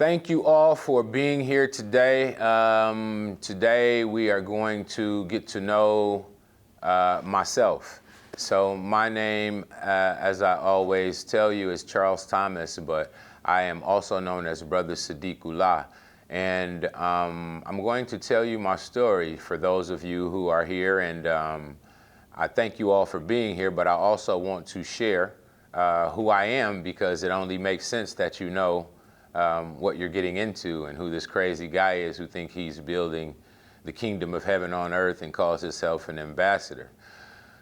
Thank you all for being here today. Today we are going to get to know myself. So my name, as I always tell you, is Charles Thomas, but I am also known as Brother Sadiqullah. And I'm going to tell you my story for those of you who are here. And I thank you all for being here, but I also want to share who I am, because it only makes sense that you know what you're getting into and who this crazy guy is who thinks he's building the kingdom of heaven on earth and calls himself an ambassador.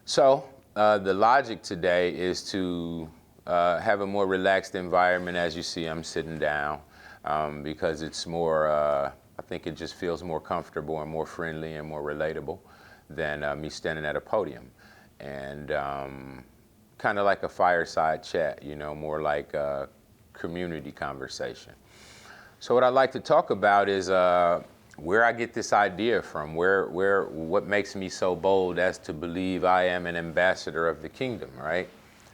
So the logic today is to have a more relaxed environment. As you see, I'm sitting down because it's more, I think it just feels more comfortable and more friendly and more relatable than me standing at a podium. And kind of like a fireside chat, you know, more like a community conversation. So what I'd like to talk about is where I get this idea from, what makes me so bold as to believe I am an ambassador of the kingdom, right?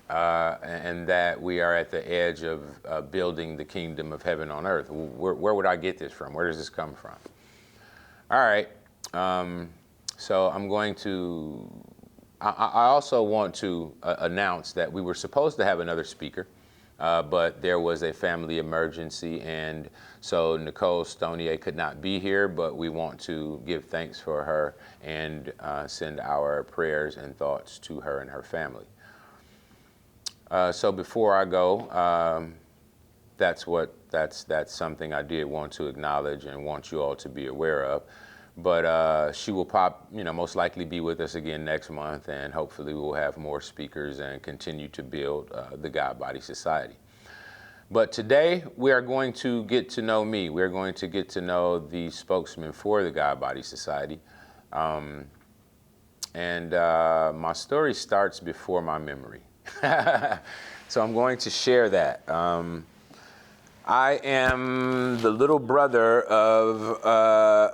And that we are at the edge of building the kingdom of heaven on earth. Where would I get this from? Where does this come from? All right, so I'm going to, I also want to announce that we were supposed to have another speaker, but there was a family emergency, and so Nicole Stonier could not be here, but we want to give thanks for her and send our prayers and thoughts to her and her family. So before I go, that's something I did want to acknowledge and want you all to be aware of. But she will most likely be with us again next month, and hopefully we'll have more speakers and continue to build the God Body Society. But today we are going to get to know me. We're going to get to know the spokesman for the God Body Society. And my story starts before my memory. So I'm going to share that. I am the little brother of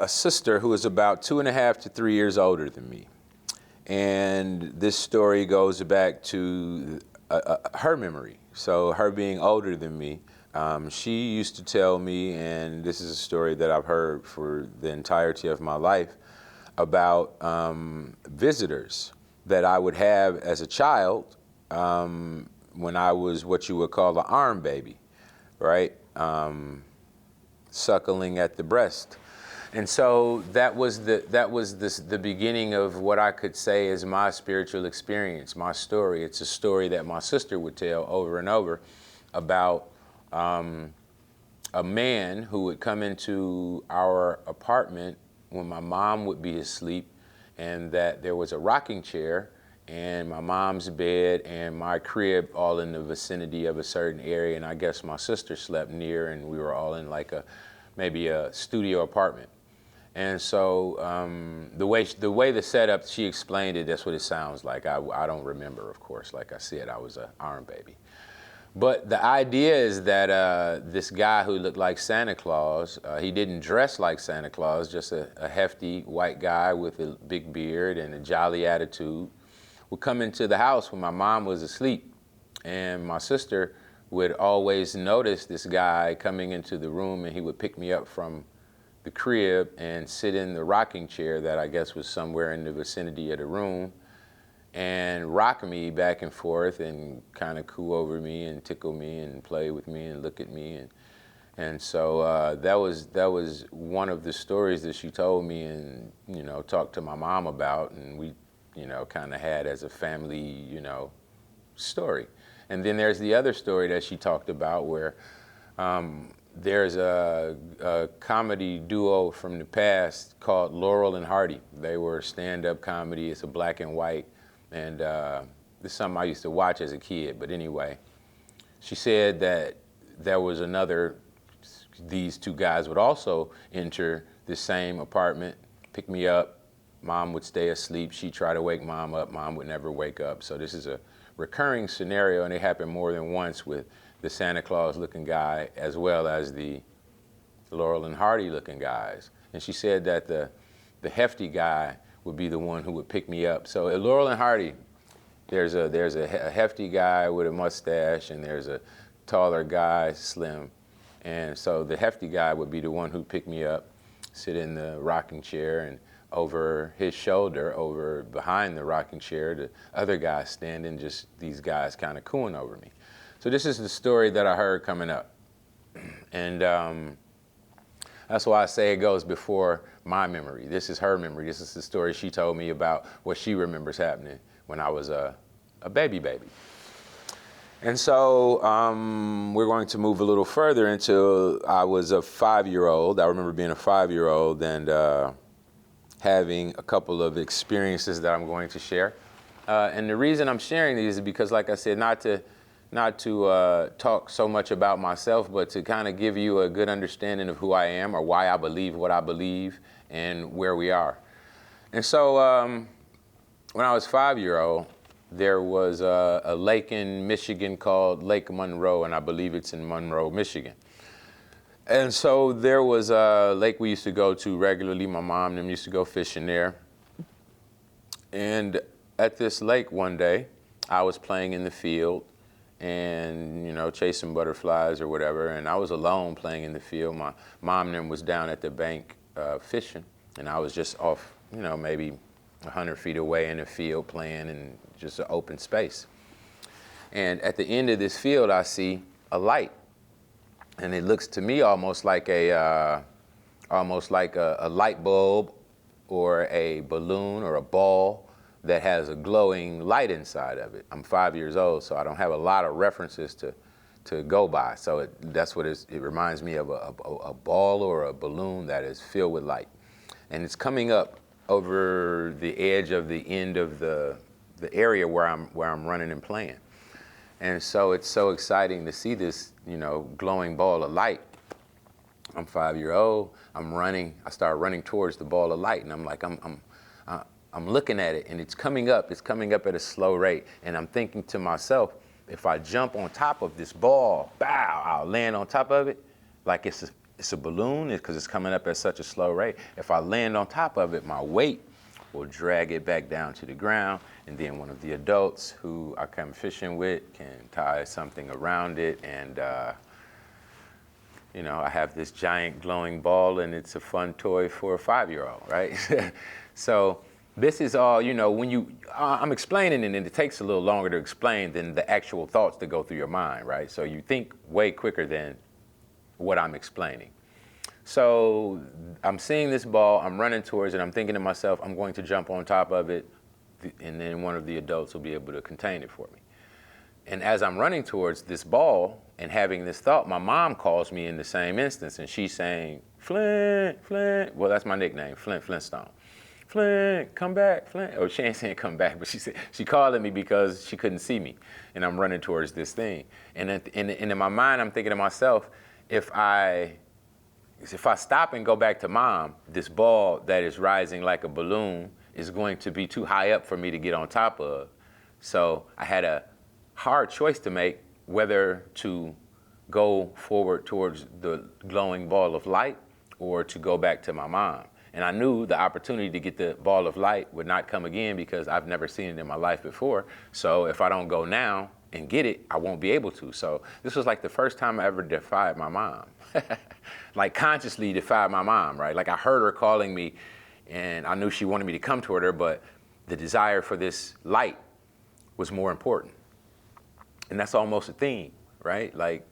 a sister who is about 2.5 to 3 years older than me. And this story goes back to her memory. So her being older than me, she used to tell me, and this is a story that I've heard for the entirety of my life, about visitors that I would have as a child when I was what you would call an arm baby, right? Suckling at the breast. And so that was the beginning of what I could say is my spiritual experience, my story. It's a story that my sister would tell over and over about a man who would come into our apartment when my mom would be asleep, and that there was a rocking chair and my mom's bed and my crib all in the vicinity of a certain area, and I guess my sister slept near, and we were all in like maybe a studio apartment. And so the way the setup, she explained it, that's what it sounds like. I don't remember, of course. Like I said, I was an arm baby. But the idea is that this guy who looked like Santa Claus, he didn't dress like Santa Claus, just a hefty white guy with a big beard and a jolly attitude, would come into the house when my mom was asleep. And my sister would always notice this guy coming into the room, and he would pick me up from the crib and sit in the rocking chair that I guess was somewhere in the vicinity of the room, and rock me back and forth and kind of coo over me and tickle me and play with me and look at me. And so that was one of the stories that she told me and, you know, talked to my mom about, and we, you know, kind of had as a family, you know, story. And then there's the other story that she talked about where there's a comedy duo from the past called Laurel and Hardy. They were stand-up comedy. It's a black and white. And this is something I used to watch as a kid. But anyway, she said that there was these two guys would also enter the same apartment, pick me up. Mom would stay asleep. She'd try to wake mom up. Mom would never wake up. So this is a recurring scenario, and it happened more than once with the Santa Claus looking guy as well as the Laurel and Hardy looking guys. And she said that the hefty guy would be the one who would pick me up. So at Laurel and Hardy, there's a hefty guy with a mustache, and there's a taller guy, slim, And so the hefty guy would be the one who picked me up, sit in the rocking chair, and over his shoulder, over behind the rocking chair, the other guy standing, just these guys kind of cooing over me. So this is the story that I heard coming up. And that's why I say it goes before my memory. This is her memory. This is the story she told me about what she remembers happening when I was a baby. And so we're going to move a little further into I was a 5-year-old. I remember being a 5-year-old and having a couple of experiences that I'm going to share. And the reason I'm sharing these is because, like I said, not to talk so much about myself, but to kind of give you a good understanding of who I am or why I believe what I believe and where we are. And so when I was 5-year-old, there was a lake in Michigan called Lake Monroe, and I believe it's in Monroe, Michigan. And so there was a lake we used to go to regularly. My mom and them used to go fishing there. And at this lake one day, I was playing in the field and, you know, chasing butterflies or whatever, and I was alone playing in the field. My mom and them was down at the bank fishing, and I was just off, you know, maybe 100 feet away in the field playing in just an open space. And at the end of this field, I see a light, and it looks to me almost like a light bulb or a balloon or a ball that has a glowing light inside of it. I'm 5 years old, so I don't have a lot of references to go by. So that's what it reminds me of, a ball or a balloon that is filled with light. And it's coming up over the edge of the end of the area where I'm running and playing. And so it's so exciting to see this, you know, glowing ball of light. I'm 5 years old, I'm running, I start running towards the ball of light, and I'm like, I'm looking at it, and it's coming up at a slow rate, and I'm thinking to myself, if I jump on top of this ball, bow, I'll land on top of it, like it's a balloon, because it's coming up at such a slow rate. If I land on top of it, my weight will drag it back down to the ground, and then one of the adults who I come fishing with can tie something around it, and you know, I have this giant glowing ball, and it's a fun toy for a 5-year-old, right? So this is all, you know, when I'm explaining it, and it takes a little longer to explain than the actual thoughts that go through your mind, right? So you think way quicker than what I'm explaining. So I'm seeing this ball, I'm running towards it, I'm thinking to myself, I'm going to jump on top of it, and then one of the adults will be able to contain it for me. And as I'm running towards this ball and having this thought, my mom calls me in the same instance, and she's saying, Flint, Flint. Well, that's my nickname, Flint Flintstone. Flint, come back, Flint. Oh, she ain't saying come back, but she called at me because she couldn't see me, and I'm running towards this thing. And in my mind, I'm thinking to myself, if I stop and go back to mom, this ball that is rising like a balloon is going to be too high up for me to get on top of. So I had a hard choice to make, whether to go forward towards the glowing ball of light or to go back to my mom. And I knew the opportunity to get the ball of light would not come again because I've never seen it in my life before. So if I don't go now and get it, I won't be able to. So this was like the first time I ever defied my mom. Like consciously defied my mom, right? Like I heard her calling me, and I knew she wanted me to come toward her, but the desire for this light was more important. And that's almost a theme, right? Like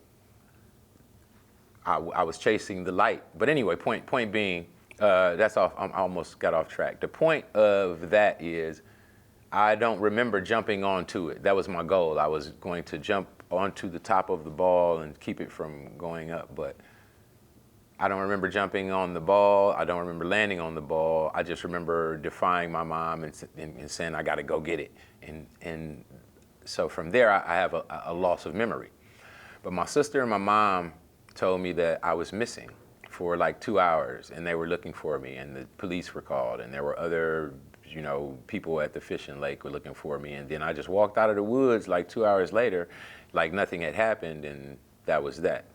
I was chasing the light. But anyway, point being, that's off. I almost got off track. The point of that is I don't remember jumping onto it. That was my goal. I was going to jump onto the top of the ball and keep it from going up, but I don't remember jumping on the ball. I don't remember landing on the ball. I just remember defying my mom and saying, I got to go get it. And so from there, I have a loss of memory. But my sister and my mom told me that I was missing for like 2 hours, and they were looking for me, and the police were called, and there were other, you know, people at the fishing lake were looking for me. And then I just walked out of the woods like 2 hours later, like nothing had happened, and that was that.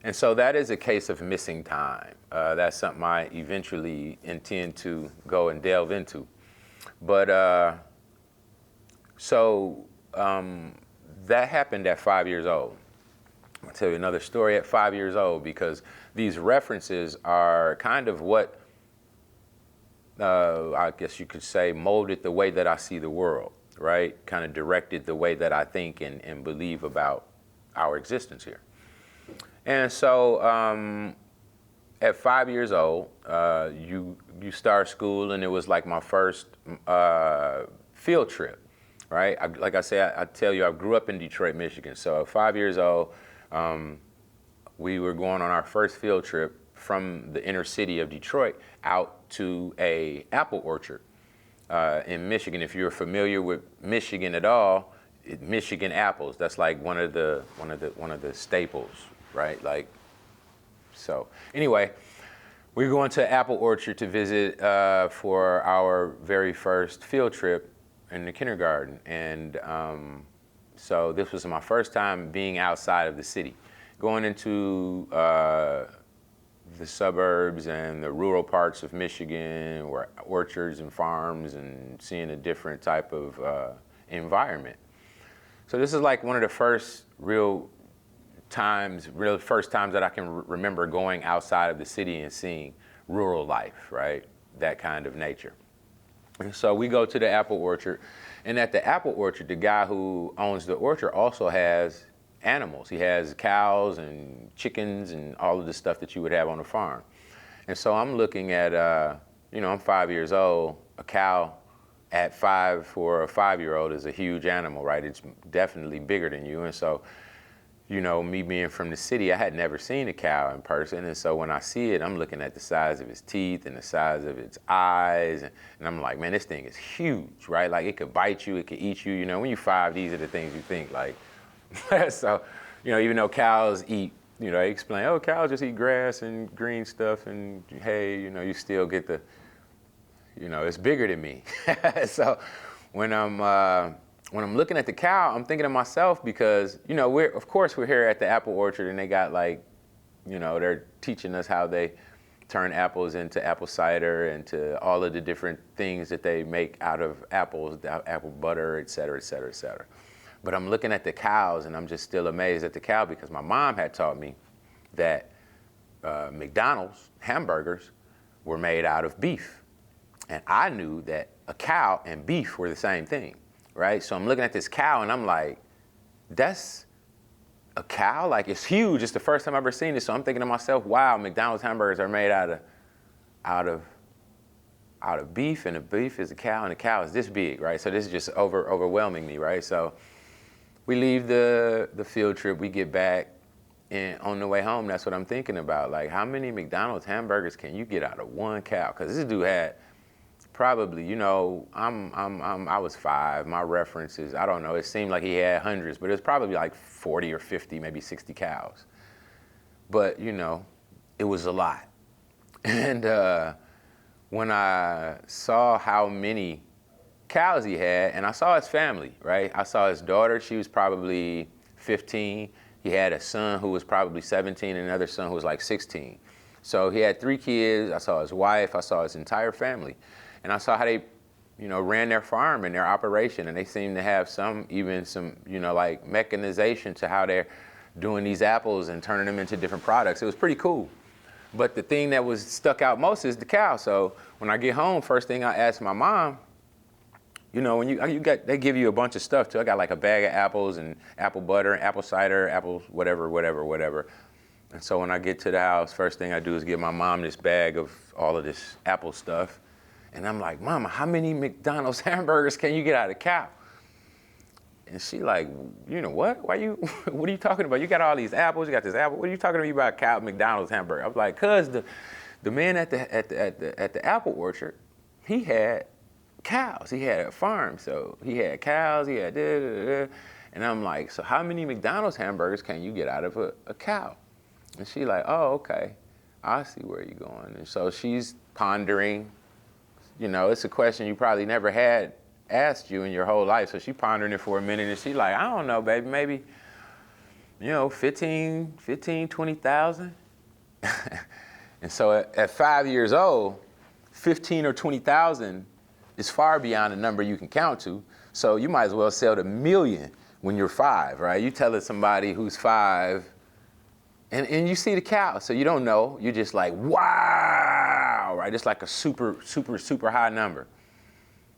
And so that is a case of missing time. That's something I eventually intend to go and delve into. But that happened at 5 years old. I'll tell you another story at 5 years old, because these references are kind of what, I guess you could say, molded the way that I see the world, right? Kind of directed the way that I think and believe about our existence here. And so at 5 years old, you start school, and it was like my first field trip, right? Like I say, I tell you, I grew up in Detroit, Michigan. So at 5 years old, we were going on our first field trip from the inner city of Detroit out to a apple orchard in Michigan. If you're familiar with Michigan at all, Michigan apples, that's like one of the staples, right? Like, so anyway, we were going to an apple orchard to visit for our very first field trip in the kindergarten. And so this was my first time being outside of the city, going into the suburbs and the rural parts of Michigan, where orchards and farms, and seeing a different type of environment. So this is like one of the first first times that I can remember going outside of the city and seeing rural life, right? That kind of nature. And so we go to the apple orchard, and at the apple orchard, the guy who owns the orchard also has animals. He has cows and chickens and all of the stuff that you would have on a farm. And so I'm looking at, I'm 5 years old. A cow at 5 for a 5-year-old is a huge animal, right? It's definitely bigger than you. And so, me being from the city, I had never seen a cow in person. And so when I see it, I'm looking at the size of its teeth and the size of its eyes. And I'm like, man, this thing is huge, right? Like, it could bite you, it could eat you. When you're 5, these are the things you think, like. So, even though cows eat, they explain, oh, cows just eat grass and green stuff and hay, you still get the, it's bigger than me. So when I'm looking at the cow, I'm thinking to myself, because, we're here at the apple orchard, and they got they're teaching us how they turn apples into apple cider and to all of the different things that they make out of apples, apple butter, et cetera, et cetera, et cetera. But I'm looking at the cows, and I'm just still amazed at the cow, because my mom had taught me that McDonald's hamburgers were made out of beef. And I knew that a cow and beef were the same thing, right? So I'm looking at this cow, and I'm like, that's a cow? Like, it's huge. It's the first time I've ever seen it. So I'm thinking to myself, wow, McDonald's hamburgers are made out of beef, and the beef is a cow, and the cow is this big, right? So this is just overwhelming me, right? So we leave the field trip, we get back, and on the way home, that's what I'm thinking about. Like, how many McDonald's hamburgers can you get out of one cow? Because this dude had probably, I was 5. My references, I don't know. It seemed like he had hundreds, but it was probably like 40 or 50, maybe 60 cows. But, it was a lot. And when I saw how many cows he had, and I saw his family, right? I saw his daughter. She was probably 15. He had a son who was probably 17 and another son who was like 16. So he had 3 kids. I saw his wife. I saw his entire family. And I saw how they, ran their farm and their operation. And they seemed to have some like mechanization to how they're doing these apples and turning them into different products. It was pretty cool. But the thing that was stuck out most is the cow. So when I get home, first thing I ask my mom, when they give you a bunch of stuff too. I got like a bag of apples and apple butter and apple cider, apples, whatever. And so when I get to the house, first thing I do is give my mom this bag of all of this apple stuff. And I'm like, Mama, how many McDonald's hamburgers can you get out of a cow? And she like, what? What are you talking about? You got all these apples, you got this apple. What are you talking to me about cow McDonald's hamburger? I was like, cause the man at the apple orchard, he had cows. He had a farm, so he had cows, he had da. And I'm like, so how many McDonald's hamburgers can you get out of a cow? And she like, oh, okay, I see where you're going. And so she's pondering, it's a question you probably never had asked you in your whole life. So she pondering it for a minute, and she like, I don't know, baby, maybe, 15, 20,000. And so at 5 years old, 15 or 20,000 is far beyond a number you can count to. So you might as well sell the million when you're 5, right? You telling somebody who's 5, And you see the cow, so you don't know. You're just like, wow, right? It's like a super, super, super high number.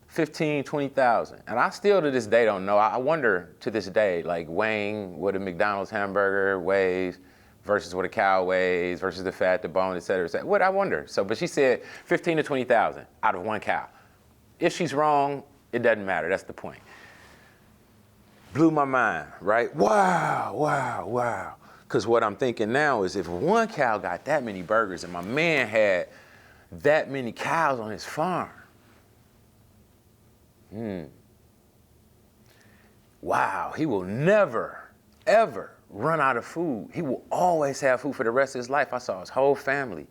15, 20,000. And I still to this day don't know. I wonder to this day, like weighing what a McDonald's hamburger weighs versus what a cow weighs versus the fat, the bone, et cetera, et cetera. What I wonder. So, but she said 15 to 20,000 out of one cow. If she's wrong, it doesn't matter. That's the point. Blew my mind, right? Wow, wow, wow. Because what I'm thinking now is if one cow got that many burgers and my man had that many cows on his farm, wow, he will never, ever run out of food. He will always have food for the rest of his life. I saw his whole family.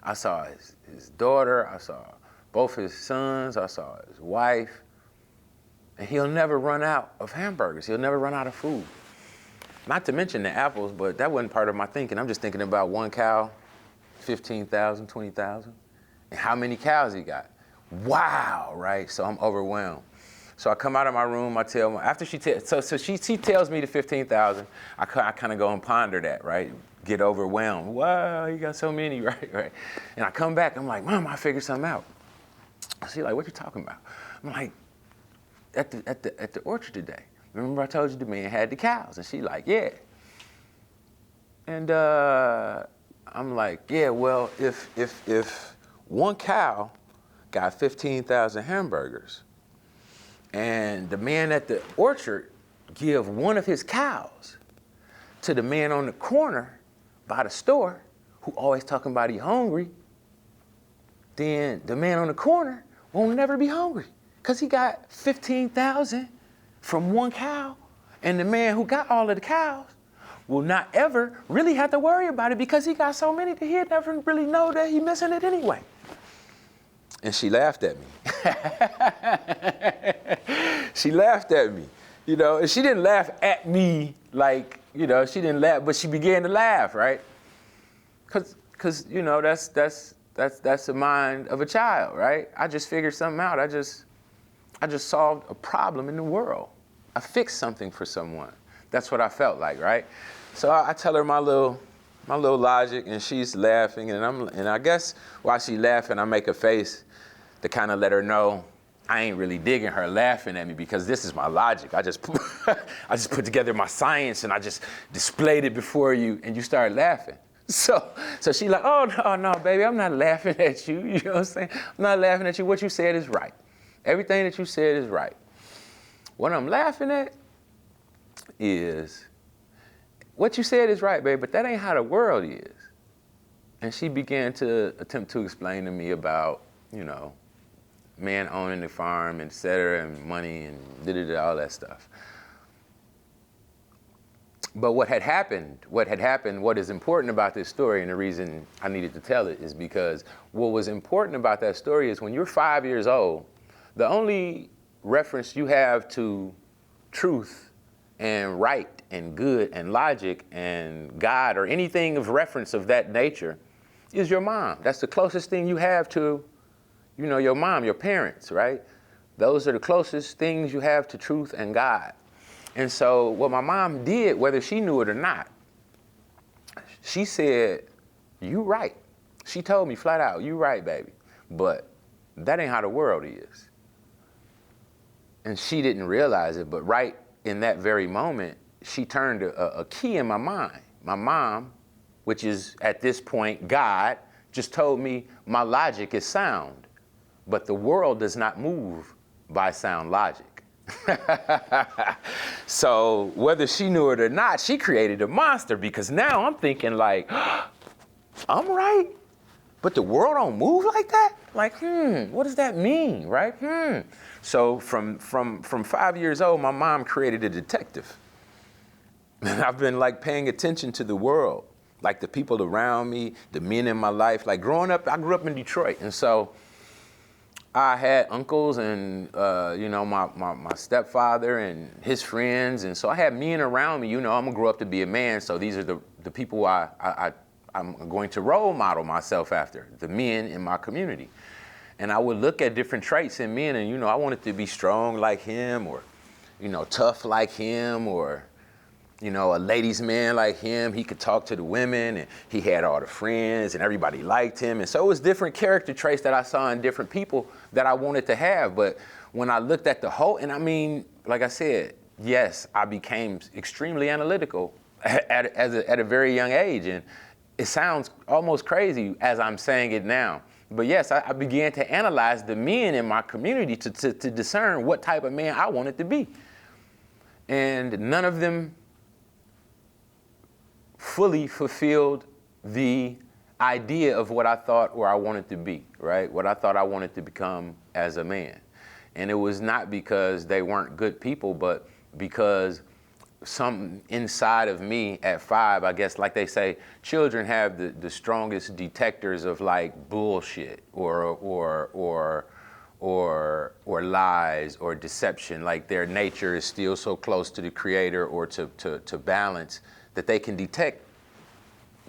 I saw his daughter. I saw both his sons. I saw his wife. And he'll never run out of hamburgers. He'll never run out of food. Not to mention the apples, but that wasn't part of my thinking. I'm just thinking about one cow, 15,000, 20,000, and how many cows he got. Wow, right? So I'm overwhelmed. So I come out of my room, I tell my, after she tells me the 15,000, I kind of go and ponder that, right? Get overwhelmed. Wow, you got so many, right? And I come back, I'm like, Mom, I figured something out. She's like, what you talking about? I'm like, at the orchard today. Remember I told you the man had the cows? And she like, yeah. And I'm like, yeah, well, if one cow got 15,000 hamburgers, and the man at the orchard give one of his cows to the man on the corner by the store who always talking about he hungry, then the man on the corner won't never be hungry because he got 15,000 from one cow, and the man who got all of the cows will not ever really have to worry about it because he got so many that he'd never really know that he missing it anyway. And she laughed at me. She laughed at me, you know, and she didn't laugh at me like, you know, she didn't laugh, but she began to laugh, right? Cause you know, that's the mind of a child, right? I just figured something out. I just solved a problem in the world. I fixed something for someone. That's what I felt like, right? So I tell her my little logic, and she's laughing, and I guess while she's laughing, I make a face to kind of let her know I ain't really digging her laughing at me because this is my logic. I just put together my science and I just displayed it before you, and you start laughing. So she like, oh no, baby, I'm not laughing at you. You know what I'm saying? I'm not laughing at you. What you said is right. Everything that you said is right. What I'm laughing at is what you said is right, baby, but that ain't how the world is. And she began to attempt to explain to me about, you know, man owning the farm, et cetera, and money and all that stuff. But what had happened, what is important about this story, and the reason I needed to tell it is because what was important about that story is when you're 5 years old, the only reference you have to truth and right and good and logic and God or anything of reference of that nature is your mom. That's the closest thing you have to, you know, your mom, your parents, right? Those are the closest things you have to truth and God. And so what my mom did, whether she knew it or not, she said, you right. She told me flat out, you right, baby. But that ain't how the world is. And she didn't realize it, but right in that very moment, she turned a key in my mind. My mom, which is at this point God, just told me my logic is sound, but the world does not move by sound logic. So whether she knew it or not, she created a monster because now I'm thinking like, I'm right, but the world don't move like that? Like, what does that mean, right? So from 5 years old, my mom created a detective. And I've been like paying attention to the world, like the people around me, the men in my life. Like growing up, I grew up in Detroit. And so I had uncles and, you know, my stepfather and his friends. And so I had men around me, you know, I'm gonna grow up to be a man. So these are the people I'm going to role model myself after, the men in my community. And I would look at different traits in men and, you know, I wanted to be strong like him or, you know, tough like him or, you know, a ladies' man like him. He could talk to the women, and he had all the friends, and everybody liked him. And so it was different character traits that I saw in different people that I wanted to have. But when I looked at the whole, and I mean, like I said, yes, I became extremely analytical at a very young age. And it sounds almost crazy as I'm saying it now. But yes, I began to analyze the men in my community to discern what type of man I wanted to be. And none of them fully fulfilled the idea of what I thought or I wanted to be, right? What I thought I wanted to become as a man. And it was not because they weren't good people, but because something inside of me at 5, I guess, like they say, children have the strongest detectors of like bullshit or lies or deception. Like their nature is still so close to the creator or to balance that they can detect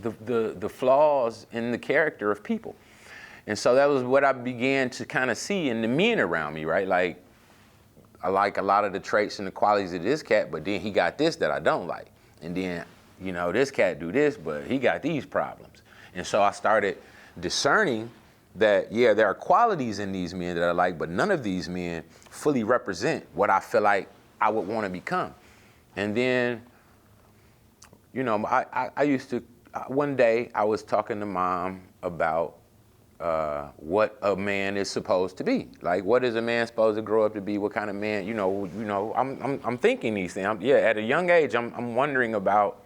the flaws in the character of people. And so that was what I began to kind of see in the men around me, right? Like, I like a lot of the traits and the qualities of this cat, but then he got this that I don't like. And then, you know, this cat do this, but he got these problems. And so I started discerning that, yeah, there are qualities in these men that I like, but none of these men fully represent what I feel like I would want to become. And then, you know, I used to, one day I was talking to Mom about what a man is supposed to be. Like, what is a man supposed to grow up to be? What kind of man, I'm thinking these things. At a young age, I'm wondering about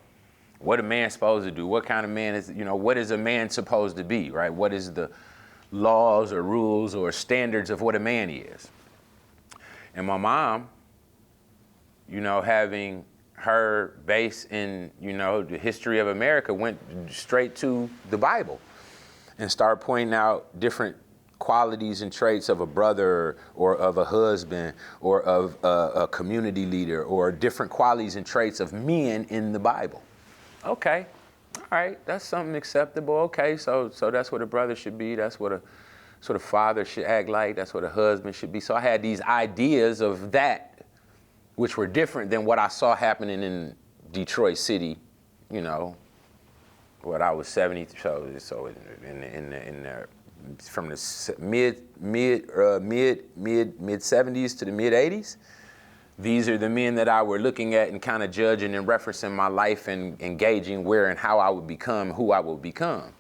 what a man's supposed to do. What kind of man is, what is a man supposed to be, right? What is the laws or rules or standards of what a man is? And my mom, having her base in, the history of America, went straight to the Bible and start pointing out different qualities and traits of a brother or of a husband or of a community leader, or different qualities and traits of men in the Bible. Okay, all right, that's something acceptable. Okay, so that's what a brother should be. That's what a sort of father should act like. That's what a husband should be. So I had these ideas of that, which were different than what I saw happening in Detroit City, what I was 70, so from the mid 70s to the mid 80s, these are the men that I were looking at and kind of judging and referencing my life and engaging where and how I would become who I would become.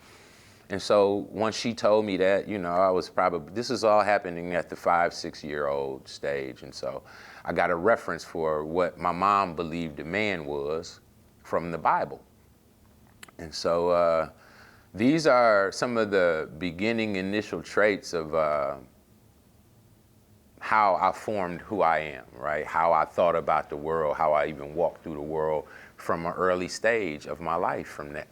And so once she told me that, I was this is all happening at the 5-6-year-old stage. And so I got a reference for what my mom believed a man was from the Bible. And so these are some of the beginning initial traits of how I formed who I am, right? How I thought about the world, how I even walked through the world from an early stage of my life, from the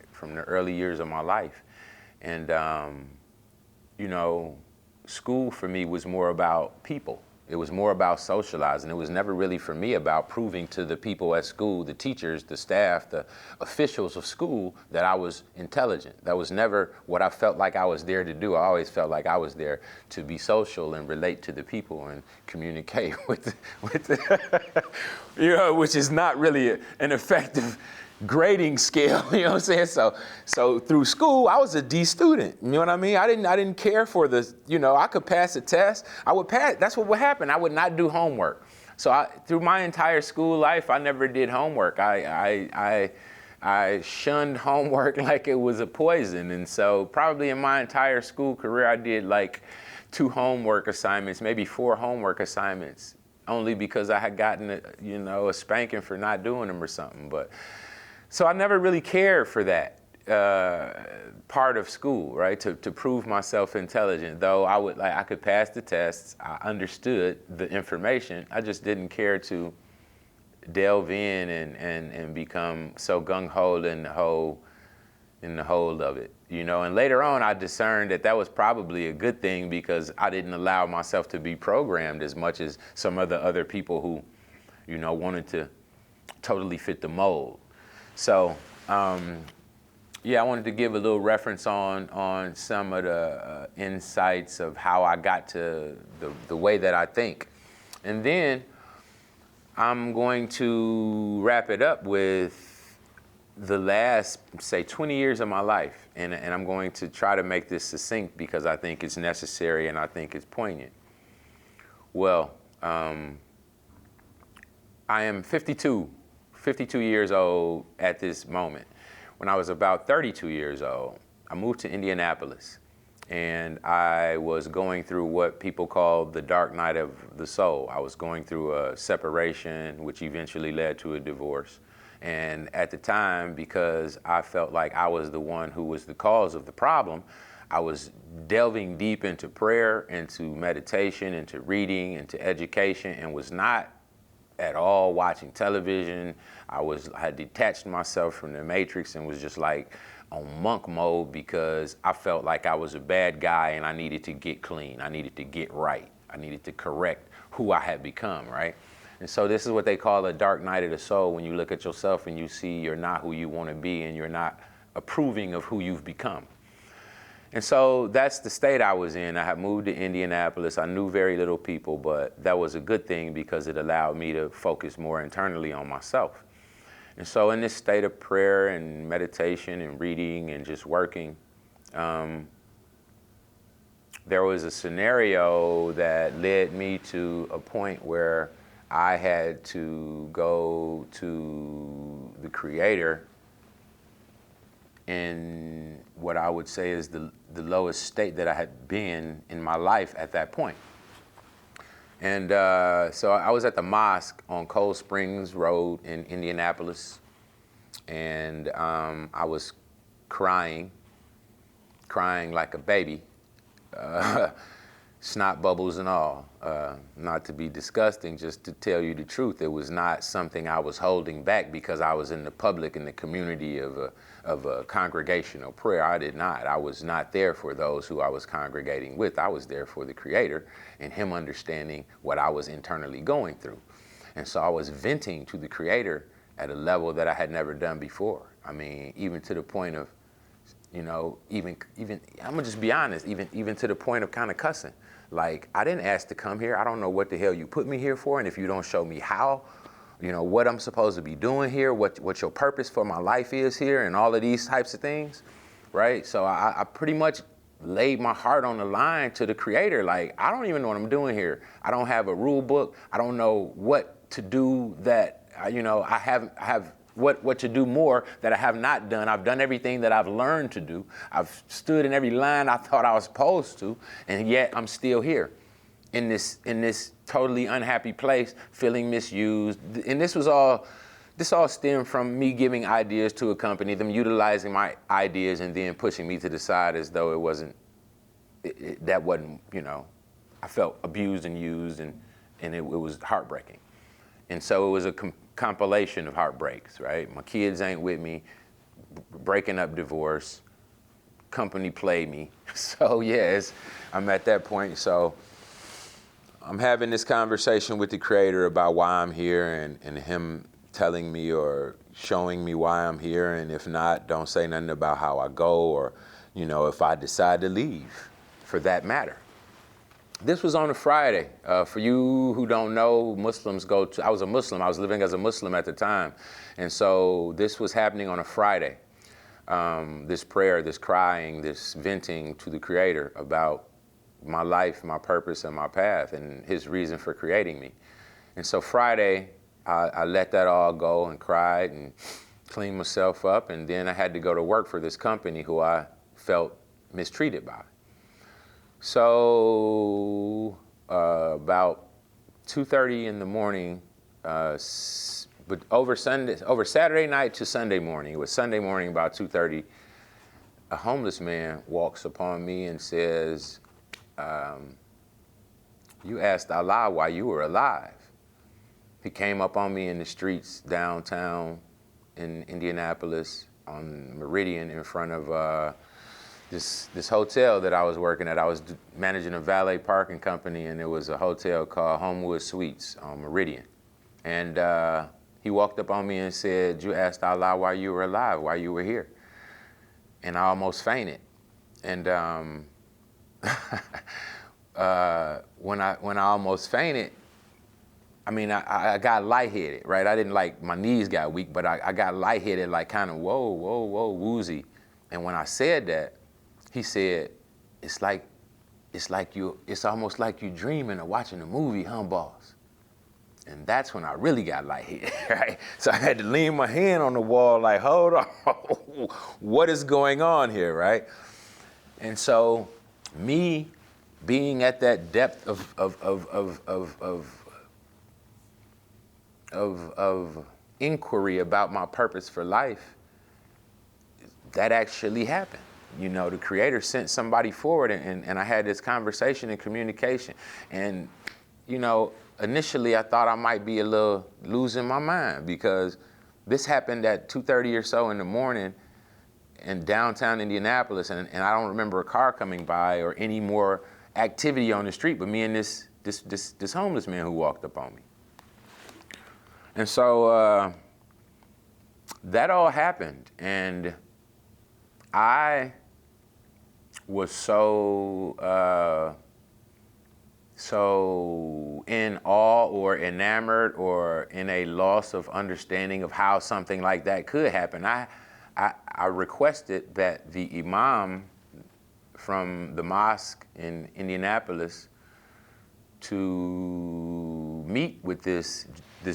early years of my life. And, school for me was more about people. It was more about socializing. It was never really for me about proving to the people at school, the teachers, the staff, the officials of school, that I was intelligent. That was never what I felt like I was there to do. I always felt like I was there to be social and relate to the people and communicate with which is not really an effective grading scale, you know what I'm saying? So through school, I was a D student, you know what I mean? I didn't care for the, I could pass a test. I would pass, that's what would happen. I would not do homework. So through my entire school life, I never did homework. I shunned homework like it was a poison. And so probably in my entire school career, I did like 2 homework assignments, maybe 4 homework assignments, only because I had gotten a spanking for not doing them or something. So I never really cared for that part of school, right? To prove myself intelligent, though I could pass the tests, I understood the information. I just didn't care to delve in and become so gung-ho in the whole of it, And later on, I discerned that was probably a good thing, because I didn't allow myself to be programmed as much as some of the other people who, wanted to totally fit the mold. So, I wanted to give a little reference on some of the insights of how I got to the way that I think. And then I'm going to wrap it up with the last, say, 20 years of my life. And I'm going to try to make this succinct because I think it's necessary and I think it's poignant. Well, I am 52 years old at this moment. When I was about 32 years old, I moved to Indianapolis. And I was going through what people call the dark night of the soul. I was going through a separation, which eventually led to a divorce. And at the time, because I felt like I was the one who was the cause of the problem, I was delving deep into prayer, into meditation, into reading, into education, and was not at all watching television. I had detached myself from the matrix and was just like on monk mode because I felt like I was a bad guy and I needed to get clean. I needed to get right. I needed to correct who I had become, right? And so this is what they call a dark night of the soul, when you look at yourself and you see you're not who you want to be and you're not approving of who you've become. And so that's the state I was in. I had moved to Indianapolis. I knew very little people, but that was a good thing because it allowed me to focus more internally on myself. And so in this state of prayer and meditation and reading and just working, there was a scenario that led me to a point where I had to go to the Creator in what I would say is the lowest state that I had been in my life at that point. And so I was at the mosque on Cold Springs Road in Indianapolis, and I was crying like a baby, snot bubbles and all. Not to be disgusting, just to tell you the truth, it was not something I was holding back because I was in the public, in the community of a congregational prayer. I was not there for those who I was congregating with. I was there for the Creator and Him understanding what I was internally going through. And so I was venting to the Creator at a level that I had never done before. I mean, even to the point of, even I'm gonna just be honest, even to the point of kind of cussing. Like, I didn't ask to come here. I don't know what the hell you put me here for, and if you don't show me how, what I'm supposed to be doing here, what your purpose for my life is here, and all of these types of things, right? So I pretty much laid my heart on the line to the Creator. Like, I don't even know what I'm doing here. I don't have a rule book. I don't know what to do that, I have what to do more that I have not done. I've done everything that I've learned to do. I've stood in every line I thought I was supposed to, and yet I'm still here in this totally unhappy place, feeling misused. And this all stemmed from me giving ideas to a company, them utilizing my ideas and then pushing me to the side as though that wasn't, I felt abused and used, and it was heartbreaking. And so it was a compilation of heartbreaks, right? My kids ain't with me, breaking up, divorce, company played me. So yes, I'm at that point. So I'm having this conversation with the Creator about why I'm here, and Him telling me or showing me why I'm here. And if not, don't say nothing about how I go, or, if I decide to leave, for that matter. This was on a Friday. For you who don't know, Muslims I was a Muslim. I was living as a Muslim at the time. And so this was happening on a Friday. This prayer, this crying, this venting to the Creator about my life, my purpose, and my path, and His reason for creating me. And so Friday, I let that all go and cried and cleaned myself up. And then I had to go to work for this company who I felt mistreated by. So about 2:30 in the morning, but over Saturday night to Sunday morning, it was Sunday morning about 2:30, a homeless man walks upon me and says, you asked Allah why you were alive. He came up on me in the streets downtown in Indianapolis on Meridian in front of this hotel that I was working at. I was managing a valet parking company, and it was a hotel called Homewood Suites on Meridian. And he walked up on me and said, you asked Allah why you were alive, why you were here. And I almost fainted. And when I almost fainted, I got lightheaded, right? I didn't like, my knees got weak, but I got lightheaded, like kind of whoa, woozy. And when I said that, he said, it's almost like you dreaming or watching a movie, huh, boss? And that's when I really got lightheaded, right? So I had to lean my hand on the wall, like, hold on, what is going on here, right? And so me being at that depth of inquiry about my purpose for life, that actually happened. You know, the Creator sent somebody forward, and I had this conversation and communication. And, you know, initially I thought I might be a little losing my mind, because this happened at 2:30 or so in the morning in downtown Indianapolis, and I don't remember a car coming by or any more activity on the street, but me and this homeless man who walked up on me. And so that all happened, and I was so in awe or enamored or in a loss of understanding of how something like that could happen. I requested that the imam from the mosque in Indianapolis to meet with this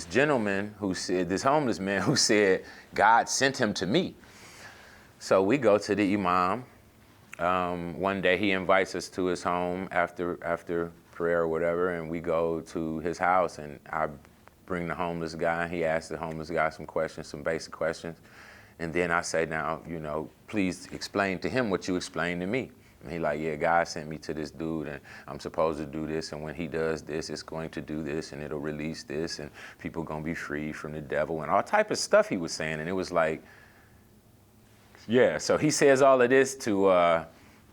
gentleman who said, this homeless man who said God sent him to me. So we go to the imam. One day he invites us to his home after prayer or whatever, and we go to his house, and I bring the homeless guy, and he asks the homeless guy some questions, some basic questions. And then I say, now, you know, please explain to him what you explained to me. And he like, yeah, God sent me to this dude, and I'm supposed to do this, and when he does this, it's going to do this, and it'll release this, and people gonna be free from the devil, and all type of stuff he was saying. And it was like, yeah, so he says all of this to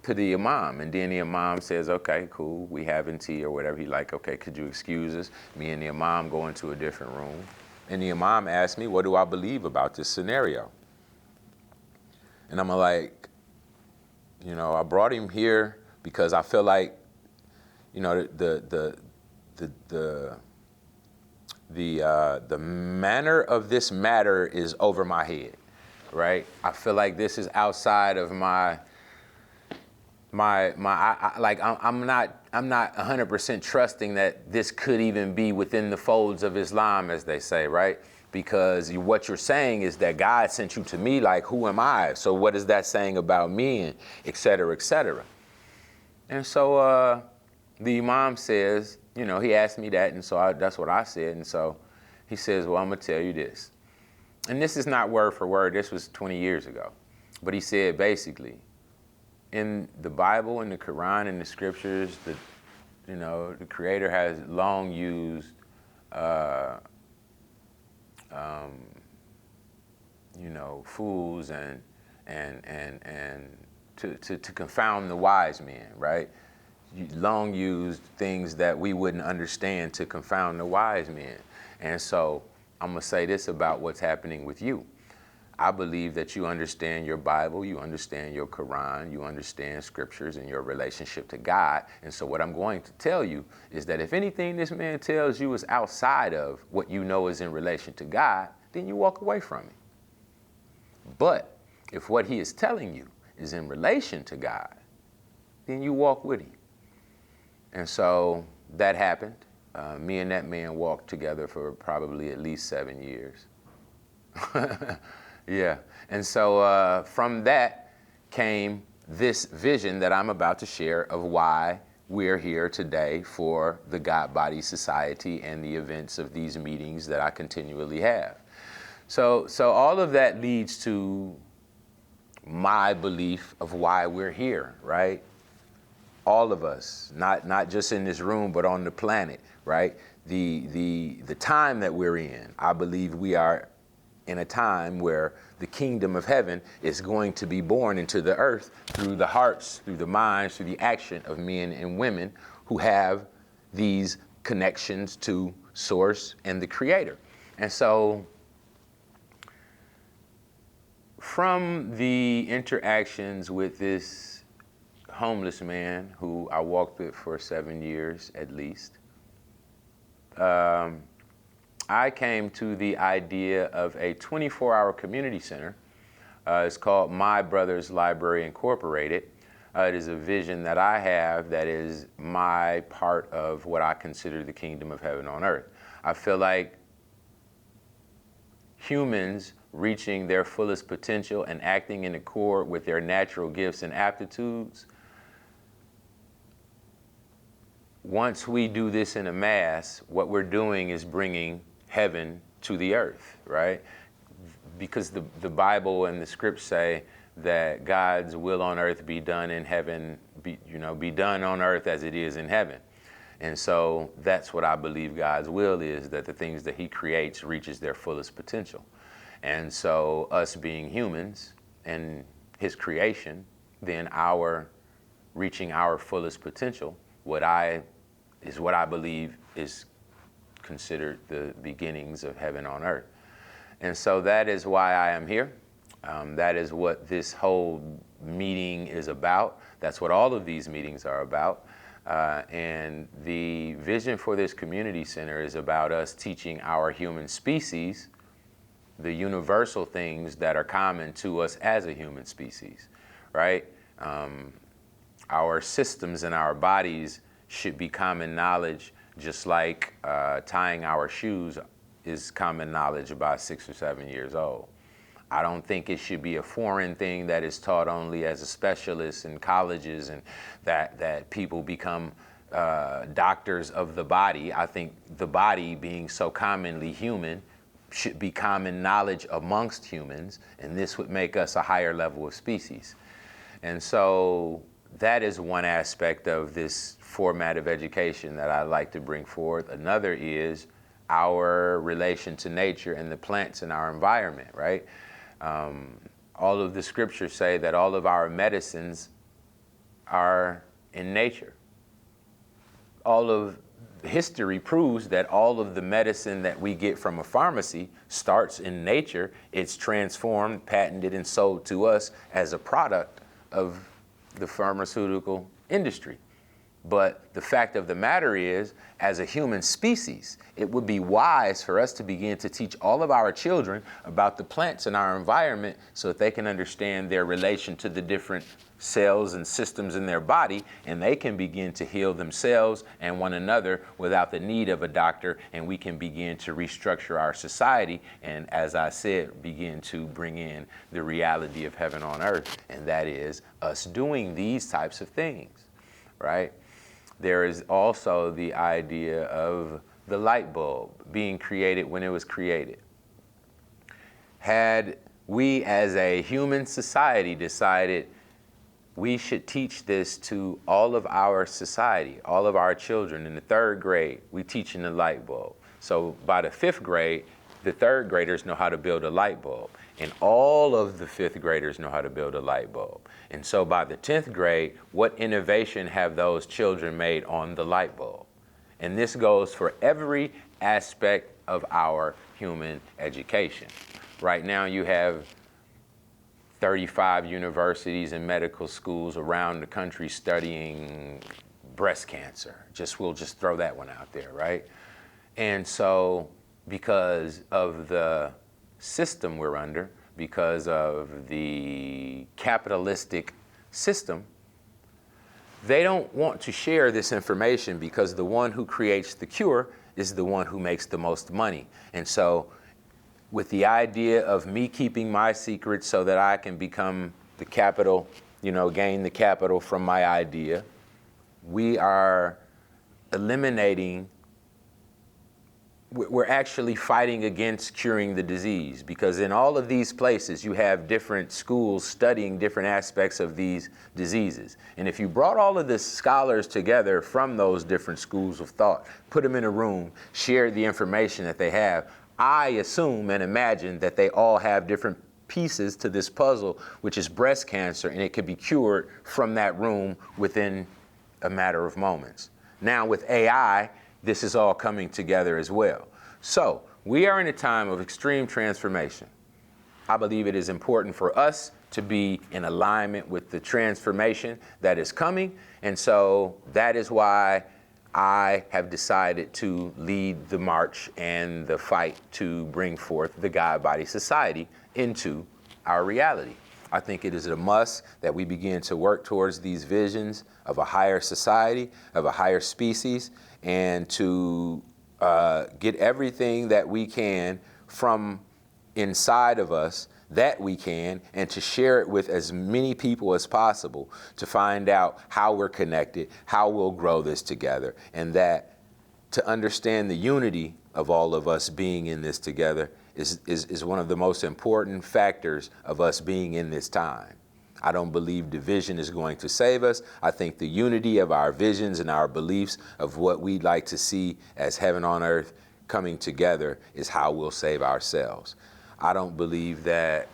the imam, and then the imam says, okay, cool, we having tea or whatever. He like, okay, could you excuse us? Me and the imam go into a different room, and the imam asked me, what do I believe about this scenario? And I'm like, you know, I brought him here because I feel like, you know, the manner of this matter is over my head, right? I feel like this is outside of I'm not 100% trusting that this could even be within the folds of Islam, as they say, right? Because what you're saying is that God sent you to me, like, who am I? So what is that saying about me, and et cetera, et cetera. And so the imam says, you know, he asked me that, and so that's what I said. And so he says, well, I'm going to tell you this. And this is not word for word. This was 20 years ago. But he said, basically, in the Bible and the Quran and the scriptures, the Creator has long used fools and to confound the wise men, right? You long used things that we wouldn't understand to confound the wise men. And so I'm gonna say this about what's happening with you. I believe that you understand your Bible, you understand your Quran, you understand scriptures and your relationship to God. And so what I'm going to tell you is that if anything this man tells you is outside of what you know is in relation to God, then you walk away from it. But if what he is telling you is in relation to God, then you walk with him. And so that happened. Me and that man walked together for probably at least 7 years. Yeah. And so from that came this vision that I'm about to share of why we're here today for the God Body Society and the events of these meetings that I continually have. So all of that leads to my belief of why we're here, right? All of us, not just in this room, but on the planet, right? The time that we're in, I believe we are in a time where the kingdom of heaven is going to be born into the earth through the hearts, through the minds, through the action of men and women who have these connections to Source and the Creator. And so from the interactions with this homeless man who I walked with for 7 years at least, I came to the idea of a 24-hour community center. It's called My Brother's Library Incorporated. It is a vision that I have that is my part of what I consider the kingdom of heaven on earth. I feel like humans reaching their fullest potential and acting in accord with their natural gifts and aptitudes, once we do this in a mass, what we're doing is bringing heaven to the earth, right? Because the Bible and the scripts say that God's will on earth be done in heaven, be done on earth as it is in heaven. And so that's what I believe God's will is, that the things that he creates reaches their fullest potential. And so us being humans and his creation, then our reaching our fullest potential, what I believe is considered the beginnings of heaven on earth. And so that is why I am here. That is what this whole meeting is about. That's what all of these meetings are about. And the vision for this community center is about us teaching our human species the universal things that are common to us as a human species, right? Our systems and our bodies should be common knowledge, just like tying our shoes is common knowledge about 6 or 7 years old. I don't think it should be a foreign thing that is taught only as a specialist in colleges and that people become doctors of the body. I think the body, being so commonly human, should be common knowledge amongst humans, and this would make us a higher level of species. And so that is one aspect of this format of education that I'd like to bring forth. Another is our relation to nature and the plants in our environment, right? All of the scriptures say that all of our medicines are in nature. All of history proves that all of the medicine that we get from a pharmacy starts in nature. It's transformed, patented, and sold to us as a product of the pharmaceutical industry. But the fact of the matter is, as a human species, it would be wise for us to begin to teach all of our children about the plants in our environment so that they can understand their relation to the different cells and systems in their body, and they can begin to heal themselves and one another without the need of a doctor, and we can begin to restructure our society and, as I said, begin to bring in the reality of heaven on earth, and that is us doing these types of things, right? There is also the idea of the light bulb being created when it was created. Had we as a human society decided we should teach this to all of our society, all of our children in the 3rd grade, we teaching the light bulb. So by the 5th grade, the 3rd graders know how to build a light bulb. And all of the 5th graders know how to build a light bulb. And so by the 10th grade, what innovation have those children made on the light bulb? And this goes for every aspect of our human education. Right now you have 35 universities and medical schools around the country studying breast cancer. We'll just throw that one out there, right? And so because of the system we're under, because of the capitalistic system, they don't want to share this information because the one who creates the cure is the one who makes the most money. And so with the idea of me keeping my secrets so that I can become the capital, gain the capital from my idea, we are eliminating, we're actually fighting against curing the disease, because in all of these places you have different schools studying different aspects of these diseases. And if you brought all of the scholars together from those different schools of thought, put them in a room, shared the information that they have, I assume and imagine that they all have different pieces to this puzzle, which is breast cancer, and it could be cured from that room within a matter of moments. Now with AI, this is all coming together as well. So we are in a time of extreme transformation. I believe it is important for us to be in alignment with the transformation that is coming. And so that is why I have decided to lead the march and the fight to bring forth the God Body Society into our reality. I think it is a must that we begin to work towards these visions of a higher society, of a higher species, and to get everything that we can from inside of us that we can, and to share it with as many people as possible to find out how we're connected, how we'll grow this together, and that to understand the unity of all of us being in this together is one of the most important factors of us being in this time. I don't believe division is going to save us. I think the unity of our visions and our beliefs of what we'd like to see as heaven on earth coming together is how we'll save ourselves. I don't believe that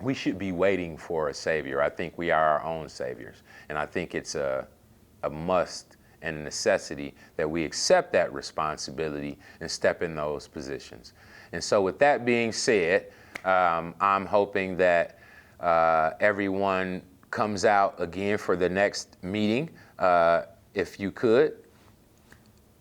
we should be waiting for a savior. I think we are our own saviors. And I think it's a must and a necessity that we accept that responsibility and step in those positions. And so with that being said, I'm hoping that everyone comes out again for the next meeting, if you could.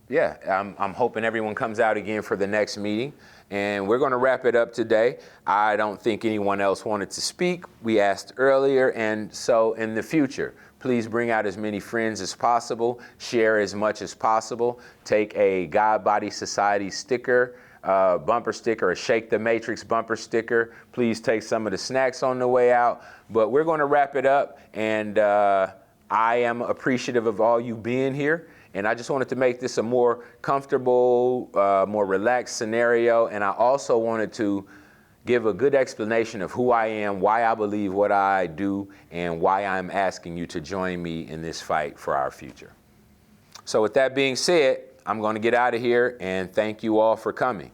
Yeah, I'm hoping everyone comes out again for the next meeting. And we're going to wrap it up today. I don't think anyone else wanted to speak. We asked earlier, and so in the future, please bring out as many friends as possible, share as much as possible, take a God Body Society sticker, bumper sticker, or Shake the Matrix bumper sticker. Please take some of the snacks on the way out. But we're going to wrap it up, and I am appreciative of all you being here. And I just wanted to make this a more comfortable, more relaxed scenario. And I also wanted to give a good explanation of who I am, why I believe what I do, and why I'm asking you to join me in this fight for our future. So with that being said, I'm going to get out of here, and thank you all for coming.